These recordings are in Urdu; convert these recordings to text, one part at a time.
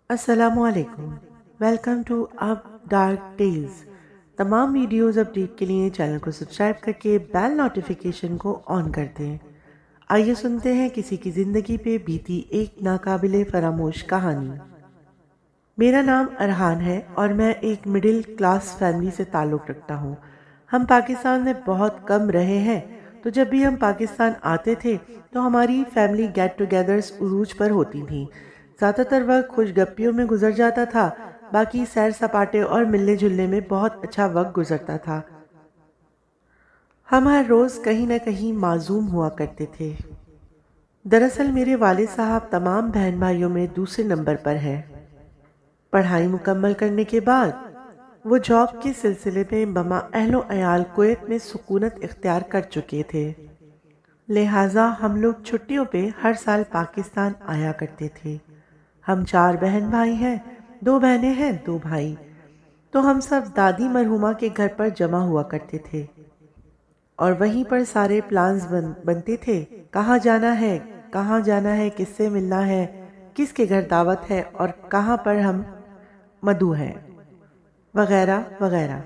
السلام علیکم، ویلکم ٹو اب ڈارک ٹیلز۔ تمام ویڈیوز اپڈیٹ کے لیے چینل کو سبسکرائب کر کے بیل نوٹیفیکیشن کو آن کر دیں۔ آئیے سنتے ہیں کسی کی زندگی پہ بیتی ایک ناقابل فراموش کہانی۔ میرا نام ارحان ہے اور میں ایک مڈل کلاس فیملی سے تعلق رکھتا ہوں۔ ہم پاکستان میں بہت کم رہے ہیں، تو جب بھی ہم پاکستان آتے تھے تو ہماری فیملی گیٹ ٹوگیدرز عروج پر ہوتی تھیں۔ زیادہ تر وقت خوش گپیوں میں گزر جاتا تھا، باقی سیر سپاٹے اور ملنے جلنے میں بہت اچھا وقت گزرتا تھا۔ ہم ہر روز کہیں نہ کہیں معزوم ہوا کرتے تھے۔ دراصل میرے والد صاحب تمام بہن بھائیوں میں دوسرے نمبر پر ہیں۔ پڑھائی مکمل کرنے کے بعد وہ جاب کے سلسلے میں بما اہل و عیال کویت میں سکونت اختیار کر چکے تھے، لہٰذا ہم لوگ چھٹیوں پہ ہر سال پاکستان آیا کرتے تھے۔ ہم 4 بہن بھائی ہیں، 2 بہنیں ہیں، 2 بھائی۔ تو ہم سب دادی مرحومہ کے گھر پر جمع ہوا کرتے تھے اور وہیں پر سارے پلانز بنتے تھے، کہاں جانا ہے، کس سے ملنا ہے، کس کے گھر دعوت ہے اور کہاں پر ہم مدعو ہیں، وغیرہ وغیرہ۔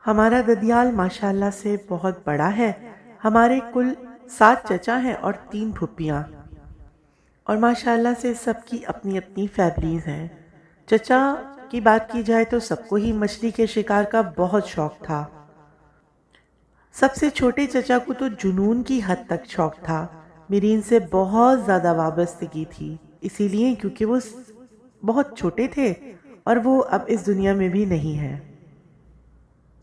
ہمارا ددیال ماشاءاللہ سے بہت بڑا ہے۔ ہمارے کل 7 چچا ہیں اور 3 پھپھیاں، اور ماشاءاللہ سے سب کی اپنی اپنی فیملیز ہیں۔ چچا کی بات کی جائے تو سب کو ہی مچھلی کے شکار کا بہت شوق تھا۔ سب سے چھوٹے چچا کو تو جنون کی حد تک شوق تھا۔ میری ان سے بہت زیادہ وابستگی تھی، اسی لیے کیونکہ وہ بہت چھوٹے تھے اور وہ اب اس دنیا میں بھی نہیں ہیں۔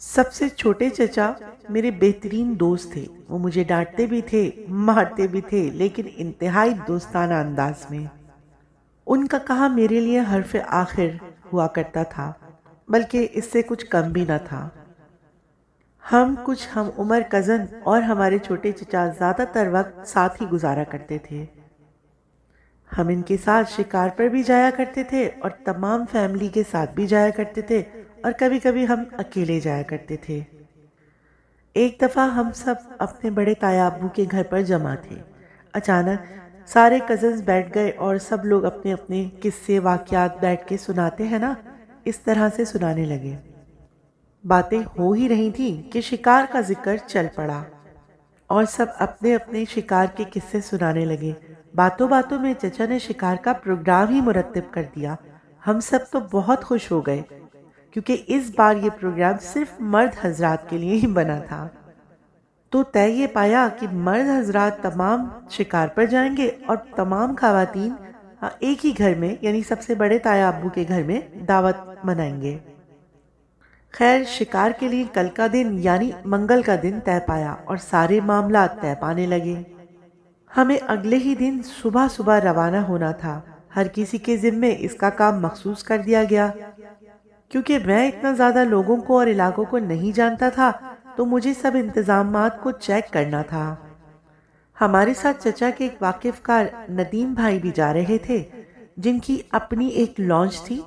سب سے چھوٹے چچا میرے بہترین دوست تھے۔ وہ مجھے ڈانٹتے بھی تھے، مارتے بھی تھے، لیکن انتہائی دوستانہ انداز میں۔ ان کا کہا میرے لیے حرف آخر ہوا کرتا تھا، بلکہ اس سے کچھ کم بھی نہ تھا۔ ہم کچھ ہم عمر کزن اور ہمارے چھوٹے چچا زیادہ تر وقت ساتھ ہی گزارا کرتے تھے۔ ہم ان کے ساتھ شکار پر بھی جایا کرتے تھے اور تمام فیملی کے ساتھ بھی جایا کرتے تھے، اور کبھی کبھی ہم اکیلے جایا کرتے تھے۔ ایک دفعہ ہم سب اپنے بڑے تایا ابو کے گھر پر جمع تھے۔ اچانک سارے کزنز بیٹھ گئے اور سب لوگ اپنے اپنے قصے واقعات بیٹھ کے سناتے ہیں نا، اس طرح سے سنانے لگے۔ باتیں ہو ہی رہی تھیں کہ شکار کا ذکر چل پڑا اور سب اپنے اپنے شکار کے قصے سنانے لگے۔ باتوں باتوں میں چچا نے شکار کا پروگرام ہی مرتب کر دیا۔ ہم سب تو بہت خوش ہو گئے، کیونکہ اس بار یہ پروگرام صرف مرد حضرات کے لیے ہی بنا تھا۔ تو طے یہ پایا کہ مرد حضرات تمام شکار پر جائیں گے اور تمام خواتین ایک ہی گھر میں، یعنی سب سے بڑے تایا ابو کے گھر میں دعوت منائیں گے۔ خیر، شکار کے لیے کل کا دن یعنی منگل کا دن طے پایا اور سارے معاملات طے پانے لگے۔ ہمیں اگلے ہی دن صبح صبح روانہ ہونا تھا۔ ہر کسی کے ذمے اس کا کام مخصوص کر دیا گیا۔ کیونکہ میں اتنا زیادہ لوگوں کو اور علاقوں کو نہیں جانتا تھا، تو مجھے سب انتظامات کو چیک کرنا تھا۔ ہمارے ساتھ چچا کے ایک واقف کار ندیم بھائی بھی جا رہے تھے، جن کی اپنی ایک لانچ تھی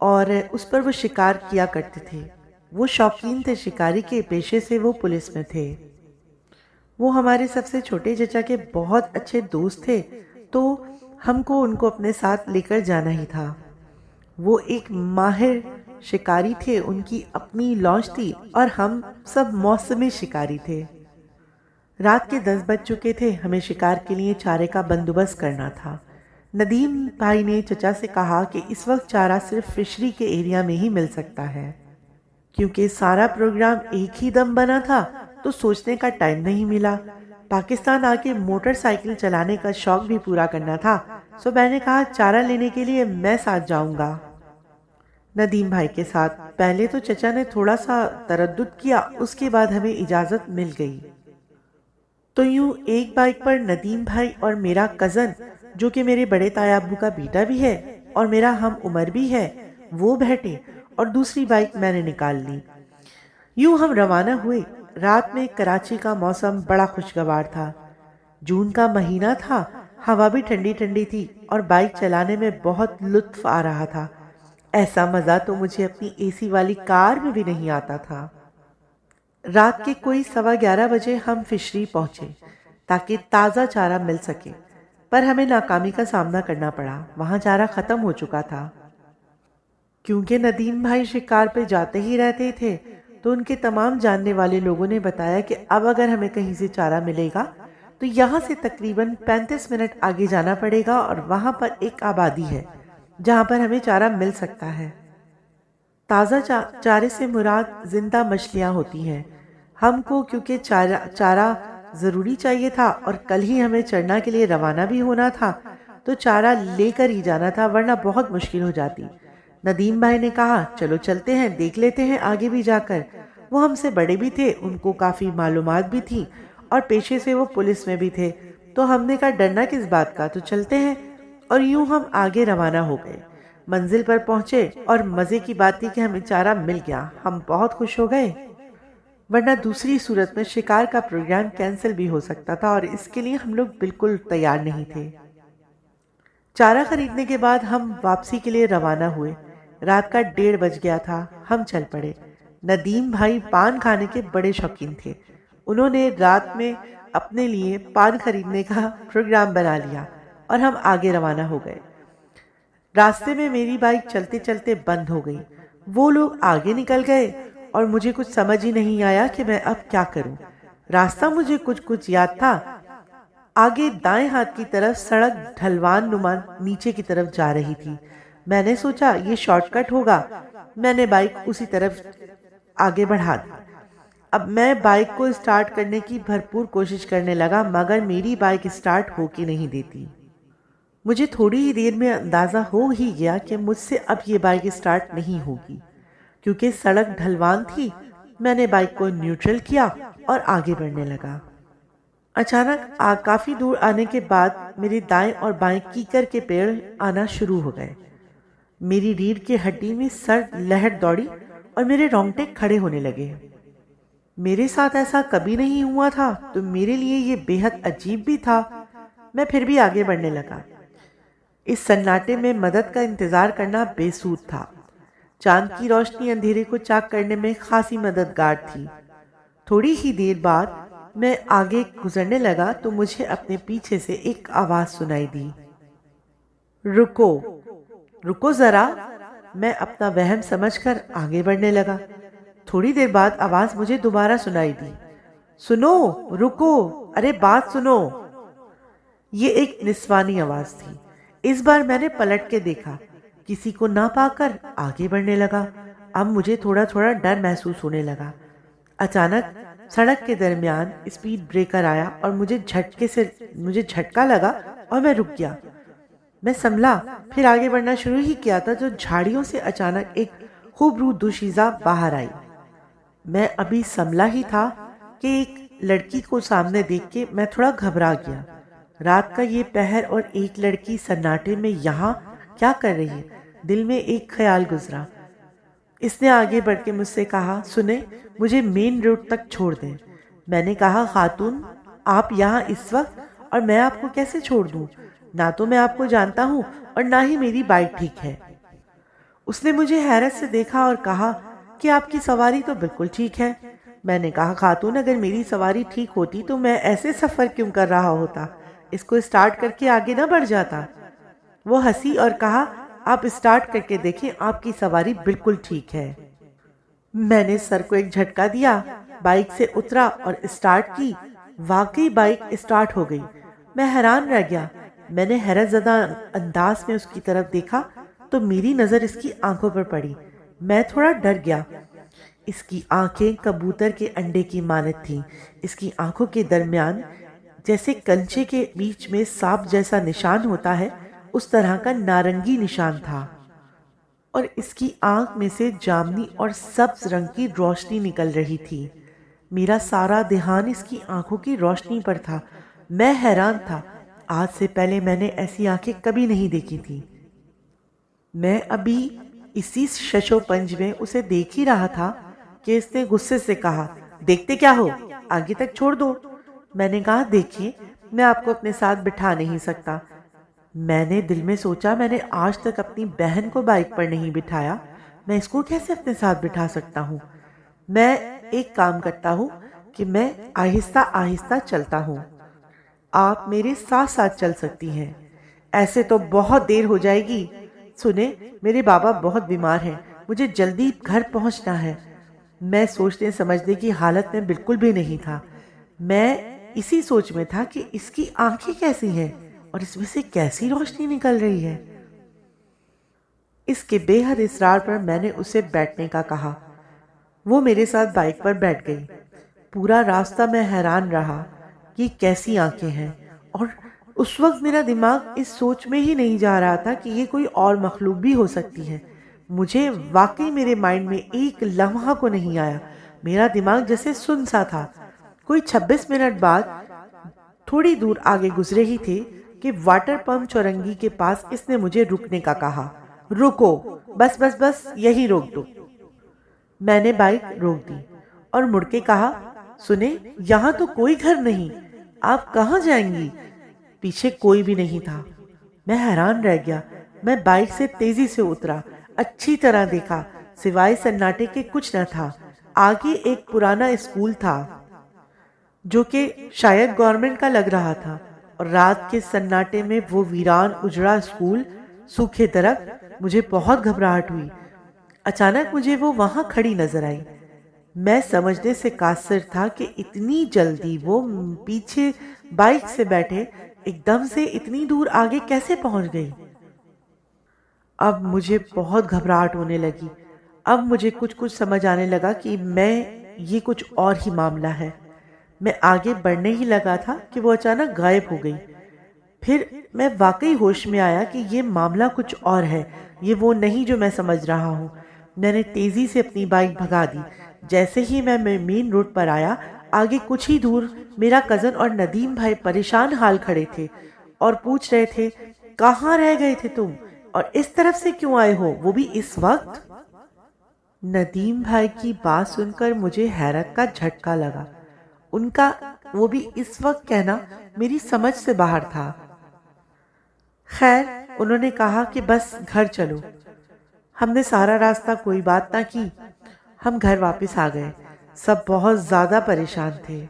اور اس پر وہ شکار کیا کرتے تھے۔ وہ شوقین تھے شکاری کے، پیشے سے وہ پولیس میں تھے۔ وہ ہمارے سب سے چھوٹے چچا کے بہت اچھے دوست تھے، تو ہم کو ان کو اپنے ساتھ لے کر جانا ہی تھا۔ وہ ایک ماہر شکاری تھے، ان کی اپنی لانچ تھی اور ہم سب موسمی شکاری تھے۔ رات کے 10 بج چکے تھے۔ ہمیں شکار کے لیے چارے کا بندوبست کرنا تھا۔ ندیم بھائی نے چچا سے کہا کہ اس وقت چارہ صرف فشری کے ایریا میں ہی مل سکتا ہے۔ کیونکہ سارا پروگرام ایک ہی دم بنا تھا تو سوچنے کا ٹائم نہیں ملا۔ پاکستان آ کے موٹر سائیکل چلانے کا شوق بھی پورا کرنا تھا، سو میں نے کہا چارہ لینے کے لیے میں ساتھ جاؤں گا ندیم بھائی کے ساتھ۔ پہلے تو چچا نے تھوڑا سا تردد کیا، اس کے بعد ہمیں اجازت مل گئی۔ تو یوں ایک بائک پر ندیم بھائی اور میرا کزن، جو کہ میرے بڑے تایا ابو کا بیٹا بھی ہے اور میرا ہم عمر بھی ہے، وہ بیٹھے اور دوسری بائک میں نے نکال لی۔ یوں ہم روانہ ہوئے۔ رات میں کراچی کا موسم بڑا خوشگوار تھا۔ جون کا مہینہ تھا، ہوا بھی ٹھنڈی ٹھنڈی تھی اور بائک چلانے میں بہت لطف آ رہا تھا۔ ایسا مزہ تو مجھے اپنی اے سی والی کار میں بھی نہیں آتا تھا۔ رات کے کوئی 11:15 بجے ہم فشری پہنچے تاکہ تازہ چارہ مل سکے۔ پر ہمیں ناکامی کا سامنا کرنا پڑا۔ وہاں چارہ ختم ہو چکا تھا۔ کیونکہ ندیم بھائی شکار پہ جاتے ہی رہتے تھے تو ان کے تمام جاننے والے لوگوں نے بتایا کہ اب اگر ہمیں کہیں سے چارہ ملے گا تو یہاں سے تقریباً 35 منٹ آگے جانا پڑے گا، اور وہاں پر ایک آبادی ہے جہاں پر ہمیں چارہ مل سکتا ہے۔ تازہ چارے سے مراد زندہ مچھلیاں ہوتی ہیں۔ ہم کو کیونکہ چارہ ضروری چاہیے تھا اور کل ہی ہمیں چڑھنا کے لیے روانہ بھی ہونا تھا، تو چارہ لے کر ہی جانا تھا، ورنہ بہت مشکل ہو جاتی۔ ندیم بھائی نے کہا چلو چلتے ہیں، دیکھ لیتے ہیں آگے بھی جا کر۔ وہ ہم سے بڑے بھی تھے، ان کو کافی معلومات بھی تھی، اور پیشے سے وہ پولیس میں بھی تھے، تو ہم نے کہا ڈرنا کس بات کا، تو چلتے ہیں۔ اور یوں ہم آگے روانہ ہو گئے۔ منزل پر پہنچے اور مزے کی بات تھی کہ ہمیں چارہ مل گیا۔ ہم بہت خوش ہو گئے، ورنہ دوسری صورت میں شکار کا پروگرام کینسل بھی ہو سکتا تھا، اور اس کے لیے ہم لوگ بالکل تیار نہیں تھے۔ چارہ خریدنے کے بعد ہم واپسی کے لیے روانہ ہوئے۔ رات کا 1:30 بج گیا تھا۔ ہم چل پڑے۔ ندیم بھائی پان کھانے کے بڑے شوقین تھے۔ انہوں نے رات میں اپنے لیے پان خریدنے کا پروگرام بنا لیا اور ہم آگے روانہ ہو گئے۔ راستے میں میری بائک چلتے چلتے بند ہو گئی۔ وہ لوگ آگے نکل گئے اور مجھے کچھ سمجھ ہی نہیں آیا کہ میں اب کیا کروں۔ راستہ مجھے کچھ یاد تھا۔ آگے دائیں ہاتھ کی طرف سڑک ڈھلوان نما نیچے کی طرف جا رہی تھی۔ میں نے سوچا یہ شارٹ کٹ ہوگا۔ میں نے بائک اسی طرف آگے بڑھا دی۔ اب میں بائک کو اسٹارٹ کرنے کی بھرپور کوشش کرنے لگا، مگر میری بائک اسٹارٹ ہو کے نہیں دیتی۔ مجھے تھوڑی ہی دیر میں اندازہ ہو ہی گیا کہ مجھ سے اب یہ بائک اسٹارٹ نہیں ہوگی، کیونکہ سڑک ڈھلوان تھی۔ میں نے بائک کو نیوٹرل کیا اور آگے بڑھنے لگا۔ اچانک کافی دور آنے کے بعد میرے دائیں اور بائیں کیکر کے پیڑ آنا شروع ہو گئے۔ میری ریڑھ کی ہڈی میں سرد لہر دوڑی اور میرے رونگٹے کھڑے ہونے لگے۔ میرے ساتھ ایسا کبھی نہیں ہوا تھا، تو میرے لیے یہ بے حد عجیب بھی تھا۔ میں پھر بھی آگے بڑھنے لگا۔ اس سناٹے میں مدد کا انتظار کرنا بے سود تھا۔ چاند کی روشنی اندھیرے کو چاک کرنے میں خاصی مددگار تھی۔ تھوڑی ہی دیر بعد میں آگے گزرنے لگا تو مجھے اپنے پیچھے سے ایک آواز سنائی دی، رکو رکو ذرا۔ میں اپنا وہم سمجھ کر آگے بڑھنے لگا۔ تھوڑی دیر بعد آواز مجھے دوبارہ سنائی دی، سنو رکو، ارے بات سنو۔ یہ ایک نسوانی آواز تھی۔ اس بار میں نے پلٹ کے دیکھا، کسی کو نہ پا کر آگے بڑھنے لگا۔ اب مجھے تھوڑا تھوڑا ڈر محسوس ہونے لگا۔ اچانک سڑک کے درمیان اسپیڈ بریکر آیا اور مجھے جھٹکا لگا اور میں رک گیا۔ میں سنبھلا، پھر آگے بڑھنا شروع ہی کیا تھا، جو جھاڑیوں سے اچانک ایک خوبرو دوشیزہ باہر آئی۔ میں ابھی سنبھلا ہی تھا کہ ایک لڑکی کو سامنے دیکھ کے میں تھوڑا گھبرا گیا۔ رات کا یہ پہر اور ایک لڑکی سناٹے میں یہاں کیا کر رہی ہے؟ دل میں ایک خیال گزرا۔ اس نے آگے بڑھ کے مجھ سے کہا، سنیں، مجھے مین روڈ تک چھوڑ دیں۔ میں نے کہا، خاتون آپ یہاں اس وقت، اور میں آپ کو کیسے چھوڑ دوں؟ نہ تو میں آپ کو جانتا ہوں اور نہ ہی میری بائک ٹھیک ہے۔ اس نے مجھے حیرت سے دیکھا اور کہا کہ آپ کی سواری تو بالکل ٹھیک ہے۔ میں نے کہا، خاتون اگر میری سواری ٹھیک ہوتی تو میں ایسے سفر کیوں کر رہا ہوتا؟ اس کو اسٹارٹ کر کے آگے نہ بڑھ جاتا؟ وہ ہنسی اور کہا، آپ اسٹارٹ کر کے دیکھیں، آپ کی سواری بالکل ٹھیک ہے۔ میں نے سر کو ایک جھٹکا دیا، بائک سے اترا اور اسٹارٹ کی۔ واقعی بائک اسٹارٹ ہو گئی۔ میں حیران رہ گیا۔ میں نے حیرت زدہ انداز میں اس کی طرف دیکھا تو میری نظر اس کی آنکھوں پر پڑی۔ میں تھوڑا ڈر گیا۔ اس کی آنکھیں کبوتر کے انڈے کی مانند تھیں۔ اس کی آنکھوں کے درمیان جیسے کنچے کے بیچ میں سانپ جیسا نشان ہوتا ہے، اس طرح کا نارنگی نشان تھا، اور اس کی آنکھ میں سے جامنی اور سبز رنگ کی روشنی نکل رہی تھی۔ میرا سارا دھیان اس کی آنکھوں کی روشنی پر تھا۔ میں حیران تھا، آج سے پہلے میں نے ایسی آنکھیں کبھی نہیں دیکھی تھی۔ میں ابھی اسی ششو پنج میں اسے دیکھ ہی رہا تھا کہ اس نے غصے سے کہا، دیکھتے کیا ہو، آگے تک چھوڑ دو۔ میں نے کہا، دیکھیے، میں آپ کو اپنے ساتھ بٹھا نہیں سکتا۔ میں نے دل میں سوچا، میں نے آج تک اپنی بہن کو بائک پر نہیں بٹھایا، میں اس کو کیسے اپنے ساتھ بٹھا سکتا ہوں؟ میں ایک کام کرتا ہوں کہ میں آہستہ آہستہ چلتا ہوں۔ آپ میرے ساتھ ساتھ چل سکتی ہیں۔ ایسے تو بہت دیر ہو جائے گی۔ سنیں، میرے بابا بہت بیمار ہیں، مجھے جلدی گھر پہنچنا ہے۔ میں سوچنے سمجھنے کی حالت میں بالکل بھی نہیں تھا۔ میں اسی سوچ میں تھا کہ اس کی آنکھیں کیسی ہیں اور اس میں سے کیسی روشنی نکل رہی ہے۔ اس کے بے حد اصرار پر میں نے اسے بیٹھنے کا کہا۔ وہ میرے ساتھ بائک پر بیٹھ گئی۔ پورا راستہ میں حیران رہا کہ کیسی آنکھیں ہیں، اور اس وقت میرا دماغ اس سوچ میں ہی نہیں جا رہا تھا کہ یہ کوئی اور مخلوق بھی ہو سکتی ہے۔ مجھے واقعی میرے مائنڈ میں ایک لمحہ کو نہیں آیا۔ میرا دماغ جیسے سن سا تھا۔ کوئی 26 منٹ بعد تھوڑی دور آگے گزرے ہی تھے کہ واٹر پمپ چورنگی کے پاس اس نے مجھے رکنے کا کہا۔ رکو، بس بس بس یہی روک دو۔ میں نے بائک روک دی اور مڑ کے کہا، سنیں، یہاں تو کوئی گھر نہیں، آپ کہاں جائیں گی؟ پیچھے کوئی بھی نہیں تھا۔ میں حیران رہ گیا۔ میں بائک سے تیزی سے اترا، اچھی طرح دیکھا، سوائے سناٹے کے کچھ نہ تھا۔ آگے ایک پرانا اسکول تھا جو کہ شاید گورنمنٹ کا لگ رہا تھا، اور رات کے سناٹے میں وہ ویران اجڑا اسکول، سوکھے درخت، مجھے بہت گھبراہٹ ہوئی۔ اچانک مجھے وہ وہاں کھڑی نظر آئی۔ میں سمجھنے سے قاصر تھا کہ اتنی جلدی وہ پیچھے بائک سے بیٹھے ایک دم سے اتنی دور آگے کیسے پہنچ گئی۔ اب مجھے بہت گھبراہٹ ہونے لگی۔ اب مجھے کچھ سمجھ آنے لگا کہ یہ کچھ اور ہی معاملہ ہے۔ میں آگے بڑھنے ہی لگا تھا کہ وہ اچانک غائب ہو گئی۔ پھر میں واقعی ہوش میں آیا کہ یہ معاملہ کچھ اور ہے، یہ وہ نہیں جو میں سمجھ رہا ہوں۔ میں نے تیزی سے اپنی بائک بھگا دی۔ جیسے ہی میں مین روڈ پر آیا، آگے کچھ ہی دور میرا کزن اور ندیم بھائی پریشان حال کھڑے تھے اور پوچھ رہے تھے، کہاں رہ گئے تھے تم اور اس طرف سے کیوں آئے ہو، وہ بھی اس وقت؟ ندیم بھائی کی بات سن کر مجھے حیرت کا جھٹکا لگا۔ ان کا وہ بھی اس وقت کہنا میری سمجھ سے باہر تھا۔ خیر، انہوں نے کہا کہ بس گھر چلو۔ ہم نے سارا راستہ کوئی بات نہ کی، ہم گھر واپس آ گئے۔ سب بہت زیادہ پریشان تھے۔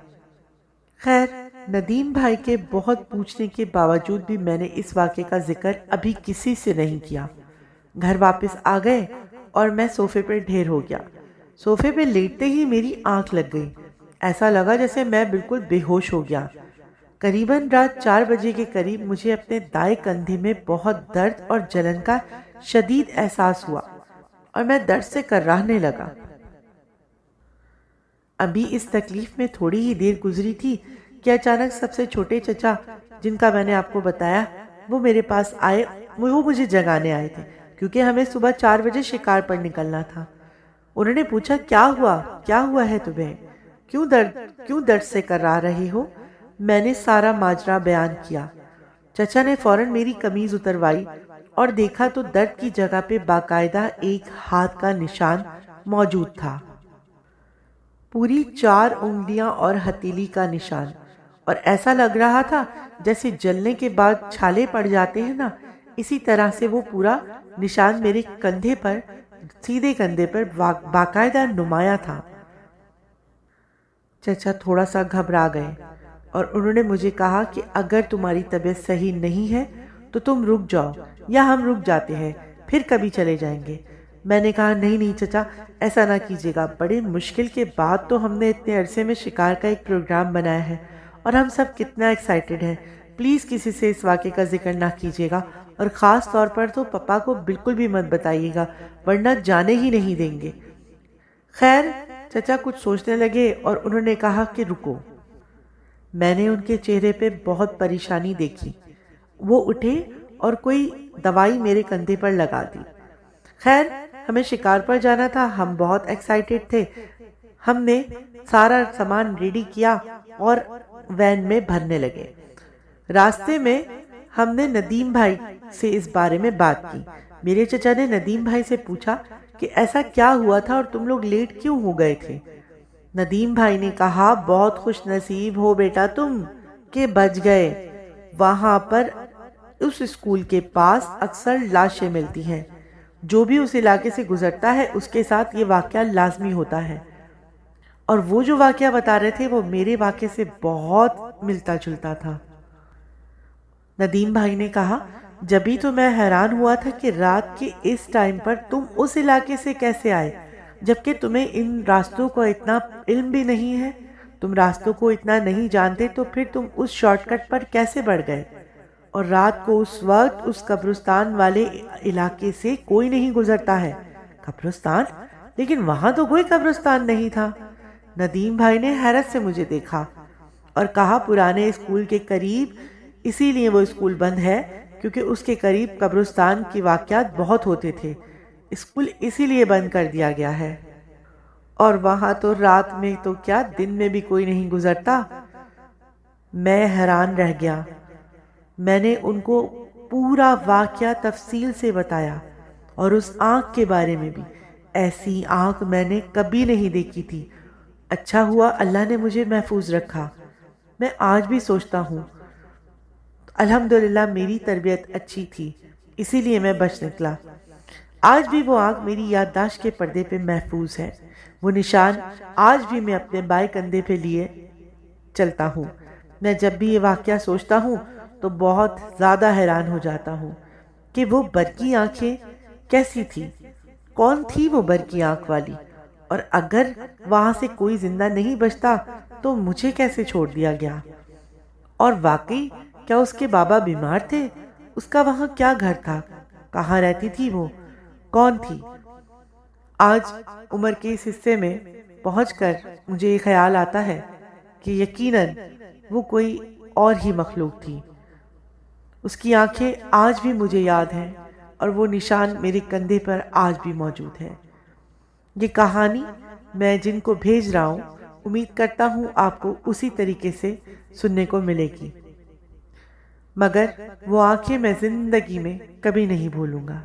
خیر، ندیم بھائی کے بہت پوچھنے کے باوجود بھی میں نے اس واقعے کا ذکر ابھی کسی سے نہیں کیا۔ گھر واپس آ گئے اور میں صوفے پر ڈھیر ہو گیا۔ صوفے پہ لیٹتے ہی میری آنکھ لگ گئی۔ ایسا لگا جیسے میں بالکل بے ہوش ہو گیا۔ قریباً رات 4 بجے کے قریب مجھے اپنے دائیں کندھے میں بہت درد اور جلن کا شدید احساس ہوا اور میں درد سے کراہنے لگا۔ ابھی اس تکلیف میں تھوڑی ہی دیر گزری تھی کہ اچانک سب سے چھوٹے چچا، جن کا میں نے آپ کو بتایا، وہ میرے پاس آئے۔ وہ مجھے جگانے آئے تھے کیونکہ ہمیں صبح 4 بجے شکار پر نکلنا تھا۔ انہوں نے پوچھا، کیا ہوا ہے تمہیں؟ کیوں درد سے کرا رہے ہو؟ میں نے سارا ماجرا بیان کیا۔ چچا نے فوراً میری قمیض اتروائی اور دیکھا تو درد کی جگہ پہ باقاعدہ ایک ہاتھ کا نشان موجود تھا، پوری 4 انگلیاں اور ہتھیلی کا نشان، اور ایسا لگ رہا تھا جیسے جلنے کے بعد چھالے پڑ جاتے ہیں نا، اسی طرح سے وہ پورا نشان میرے کندھے پر، سیدھے کندھے پر باقاعدہ نمایاں تھا۔ چچا تھوڑا سا گھبرا گئے اور انہوں نے مجھے کہا کہ اگر تمہاری طبیعت صحیح نہیں ہے تو تم رک جاؤ، یا ہم رک جاتے ہیں، پھر کبھی چلے جائیں گے۔ میں نے کہا، نہیں چچا، ایسا نہ کیجیے گا۔ بڑے مشکل کے بعد تو ہم نے اتنے عرصے میں شکار کا ایک پروگرام بنایا ہے اور ہم سب کتنا ایکسائٹڈ ہیں۔ پلیز کسی سے اس واقعے کا ذکر نہ کیجیے گا، اور خاص طور پر تو پپا کو بالکل بھی مت بتائیے گا، ورنہ جانے ہی نہیں دیں گے۔ خیر، چچا کچھ سوچنے لگے اور انہوں نے کہا کہ رکو۔ میں نے ان کے چہرے پہ بہت پریشانی دیکھی۔ وہ اٹھے اور کوئی دوائی میرے کندھے پر لگا دی۔ خیر، ہمیں شکار پر جانا تھا، ہم بہت ایکسائٹڈ تھے۔ ہم نے سارا سامان ریڈی کیا اور وین میں بھرنے لگے۔ راستے میں ہم نے ندیم بھائی سے اس بارے میں بات کی۔ میرے چچا نے ندیم بھائی سے پوچھا کہ ایسا کیا ہوا تھا اور تم لوگ لیٹ کیوں ہو گئے تھے؟ ندیم بھائی نے کہا، بہت خوش نصیب ہو بیٹا تم کہ بچ گئے۔ وہاں پر اس اسکول کے پاس اکثر لاشیں ملتی ہیں۔ جو بھی اس علاقے سے گزرتا ہے اس کے ساتھ یہ واقعہ لازمی ہوتا ہے، اور وہ جو واقعہ بتا رہے تھے وہ میرے واقعے سے بہت ملتا جلتا تھا۔ ندیم بھائی نے کہا، جبھی تو میں حیران ہوا تھا کہ رات کے اس ٹائم پر تم اس علاقے سے کیسے آئے، جبکہ تمہیں ان راستوں کا اتنا علم بھی نہیں ہے۔ تم راستوں کو اتنا نہیں جانتے تو پھر تم اس شارٹ کٹ پر کیسے بڑھ گئے؟ اور رات کو اس وقت اس قبرستان والے علاقے سے کوئی نہیں گزرتا ہے۔ قبرستان؟ لیکن وہاں تو کوئی قبرستان نہیں تھا۔ ندیم بھائی نے حیرت سے مجھے دیکھا اور کہا، پرانے اسکول کے قریب، اسی لیے وہ اسکول بند ہے کیونکہ اس کے قریب قبرستان کے واقعات بہت ہوتے تھے۔ اسکول اسی لیے بند کر دیا گیا ہے۔ اور وہاں تو رات میں تو کیا دن میں بھی کوئی نہیں گزرتا؟ میں حیران رہ گیا۔ میں نے ان کو پورا واقعہ تفصیل سے بتایا اور اس آنکھ کے بارے میں بھی۔ ایسی آنکھ میں نے کبھی نہیں دیکھی تھی۔ اچھا ہوا اللہ نے مجھے محفوظ رکھا۔ میں آج بھی سوچتا ہوں الحمدللہ میری تربیت اچھی تھی، اسی لیے میں بچ نکلا۔ آج بھی وہ آنکھ میری یادداشت کے پردے پہ محفوظ ہے۔ وہ نشان آج بھی میں اپنے بائیں کندھے پہ لیے چلتا ہوں۔ میں جب بھی یہ واقعہ سوچتا ہوں تو بہت زیادہ حیران ہو جاتا ہوں کہ وہ برقی آنکھیں کیسی تھی؟ کون تھی وہ برقی آنکھ والی؟ اور اگر وہاں سے کوئی زندہ نہیں بچتا تو مجھے کیسے چھوڑ دیا گیا؟ اور واقعی کیا اس کے بابا بیمار تھے؟ اس کا وہاں کیا گھر تھا؟ کہاں رہتی تھی وہ؟ کون تھی؟ آج عمر کے اس حصے میں پہنچ کر مجھے یہ خیال آتا ہے کہ یقیناً وہ کوئی اور ہی مخلوق تھی۔ اس کی آنکھیں آج بھی مجھے یاد ہیں اور وہ نشان میرے کندھے پر آج بھی موجود ہے۔ یہ کہانی میں جن کو بھیج رہا ہوں، امید کرتا ہوں آپ کو اسی طریقے سے سننے کو ملے گی، مگر وہ آنکھیں میں زندگی میں کبھی نہیں بھولوں گا۔